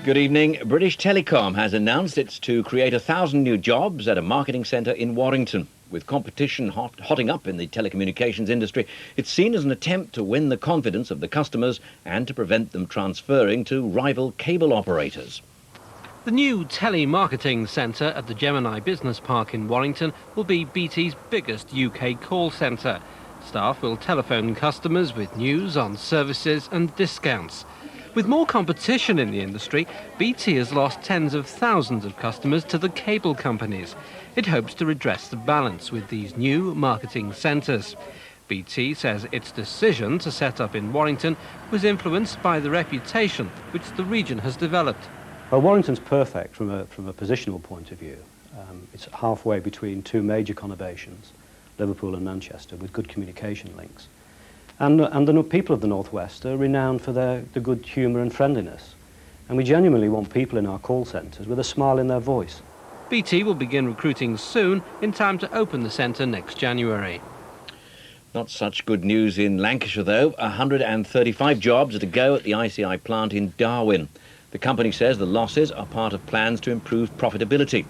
Good evening. British Telecom has announced it's to create 1,000 new jobs at a marketing centre in Warrington. With competition hotting up in the telecommunications industry, it's seen as an attempt to win the confidence of the customers and to prevent them transferring to rival cable operators. The new telemarketing centre at the Gemini Business Park in Warrington will be BT's biggest UK call centre. Staff will telephone customers with news on services and discounts. With more competition in the industry, BT has lost tens of thousands of customers to the cable companies. It hopes to redress the balance with these new marketing centres. BT says its decision to set up in Warrington was influenced by the reputation which the region has developed. Well, Warrington's perfect from a positional point of view. It's halfway between two major conurbations, Liverpool and Manchester, with good communication links. And the people of the North West are renowned for their good humour and friendliness. And we genuinely want people in our call centres with a smile in their voice. BT will begin recruiting soon, in time to open the centre next January. Not such good news in Lancashire, though. 135 jobs are to go at the ICI plant in Darwin. The company says the losses are part of plans to improve profitability.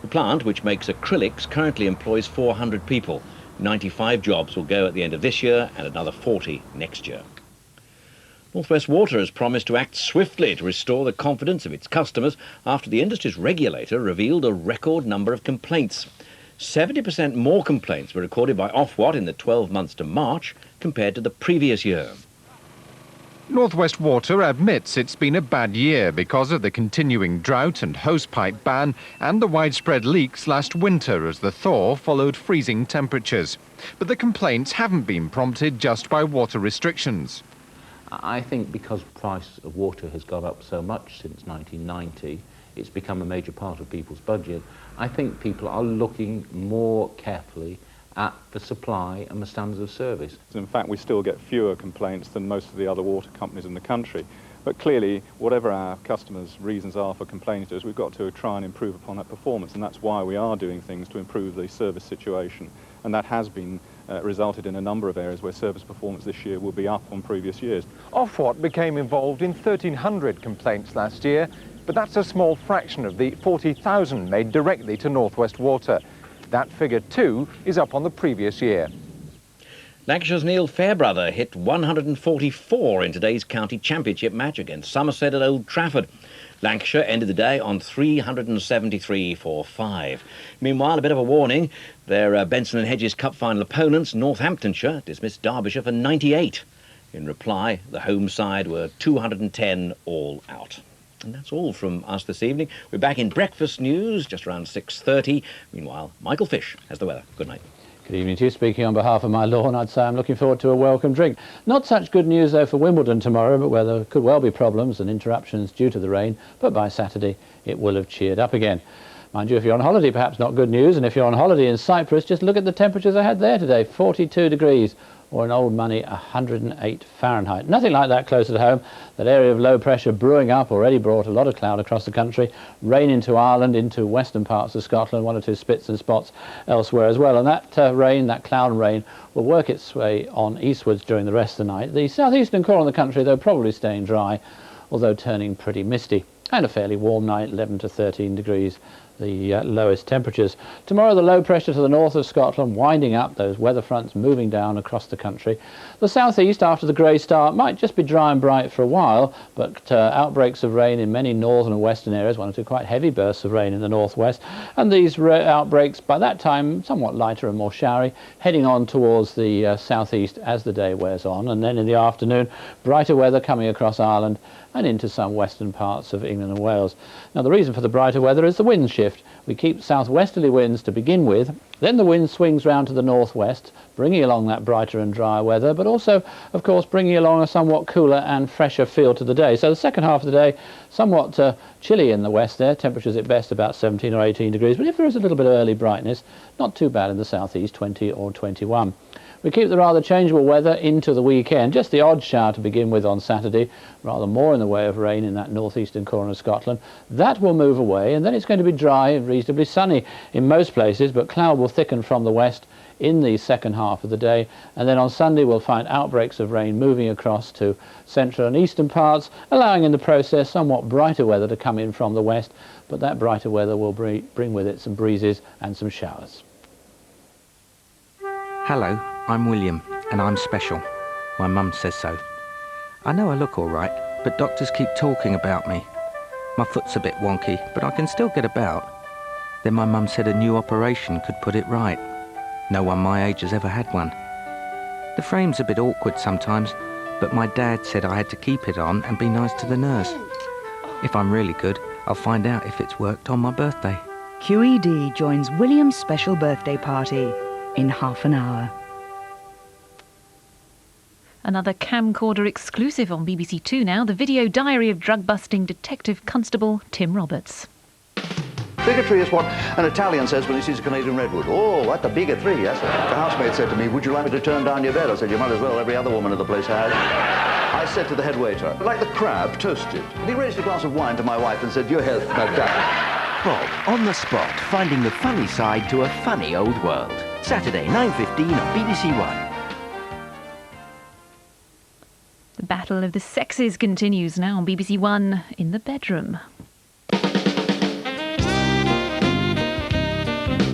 The plant, which makes acrylics, currently employs 400 people. 95 jobs will go at the end of this year and another 40 next year. North West Water has promised to act swiftly to restore the confidence of its customers after the industry's regulator revealed a record number of complaints. 70% more complaints were recorded by Ofwat in the 12 months to March compared to the previous year. North West Water admits it's been a bad year because of the continuing drought and hosepipe ban and the widespread leaks last winter as the thaw followed freezing temperatures. But the complaints haven't been prompted just by water restrictions. I think because the price of water has gone up so much since 1990, it's become a major part of people's budget. I think people are looking more carefully at the supply and the standards of service. In fact, we still get fewer complaints than most of the other water companies in the country. But clearly, whatever our customers' reasons are for complaining to us, we've got to try and improve upon that performance, and that's why we are doing things to improve the service situation. And that has been resulted in a number of areas where service performance this year will be up on previous years. Ofwat became involved in 1,300 complaints last year, but that's a small fraction of the 40,000 made directly to North West Water. That figure, too, is up on the previous year. Lancashire's Neil Fairbrother hit 144 in today's county championship match against Somerset at Old Trafford. Lancashire ended the day on 373 for 5. Meanwhile, a bit of a warning. Their Benson and Hedges Cup final opponents, Northamptonshire, dismissed Derbyshire for 98. In reply, the home side were 210 all out. And that's all from us this evening. We're back in breakfast news just around 6:30. Meanwhile, Michael Fish has the weather. Good night. Good evening to you. Speaking on behalf of my lawn, I'd say I'm looking forward to a welcome drink. Not such good news, though, for Wimbledon tomorrow, but where there could well be problems and interruptions due to the rain. But by Saturday, it will have cheered up again. Mind you, if you're on holiday, perhaps not good news. And if you're on holiday in Cyprus, just look at the temperatures I had there today, 42 degrees. Or in old money, 108 Fahrenheit. Nothing like that closer to home. That area of low pressure brewing up already brought a lot of cloud across the country. Rain into Ireland, into western parts of Scotland, one or two spits and spots elsewhere as well. And that rain, that cloud and rain, will work its way on eastwards during the rest of the night. The southeastern corner of the country, though, probably staying dry, although turning pretty misty. And a fairly warm night, 11 to 13 degrees. The lowest temperatures. Tomorrow, the low pressure to the north of Scotland winding up, those weather fronts moving down across the country. The southeast, after the grey start, might just be dry and bright for a while, but outbreaks of rain in many northern and western areas, one or two quite heavy bursts of rain in the northwest, and these outbreaks by that time somewhat lighter and more showery, heading on towards the southeast as the day wears on, and then in the afternoon, brighter weather coming across Ireland and into some western parts of England and Wales. Now, the reason for the brighter weather is the wind shift. We keep southwesterly winds to begin with, then the wind swings round to the northwest, bringing along that brighter and drier weather, but also, of course, bringing along a somewhat cooler and fresher feel to the day. So the second half of the day, somewhat chilly in the west there, temperatures at best about 17 or 18 degrees, but if there is a little bit of early brightness, not too bad in the southeast, 20 or 21. We keep the rather changeable weather into the weekend, just the odd shower to begin with on Saturday, rather more in the way of rain in that northeastern corner of Scotland. That will move away, and then it's going to be dry reasonably sunny in most places, but cloud will thicken from the west in the second half of the day, and then on Sunday we'll find outbreaks of rain moving across to central and eastern parts, allowing in the process somewhat brighter weather to come in from the west, but that brighter weather will bring with it some breezes and some showers. Hello, I'm William, and I'm special. My mum says so. I know I look all right, but doctors keep talking about me. My foot's a bit wonky, but I can still get about. Then my mum said a new operation could put it right. No one my age has ever had one. The frame's a bit awkward sometimes, but my dad said I had to keep it on and be nice to the nurse. If I'm really good, I'll find out if it's worked on my birthday. QED joins William's special birthday party in half an hour. Another camcorder exclusive on BBC Two now, the video diary of drug-busting Detective Constable Tim Roberts. Bigotry is what an Italian says when he sees a Canadian redwood. Oh, what a bigotry, yes. The housemaid said to me, would you like me to turn down your bed? I said, you might as well, every other woman in the place has. I said to the head waiter, like the crab, toasted. And he raised a glass of wine to my wife and said, your health, madame. Bob, on the spot, finding the funny side to a funny old world. Saturday, 9:15 on BBC One. The battle of the sexes continues now on BBC One in the bedroom.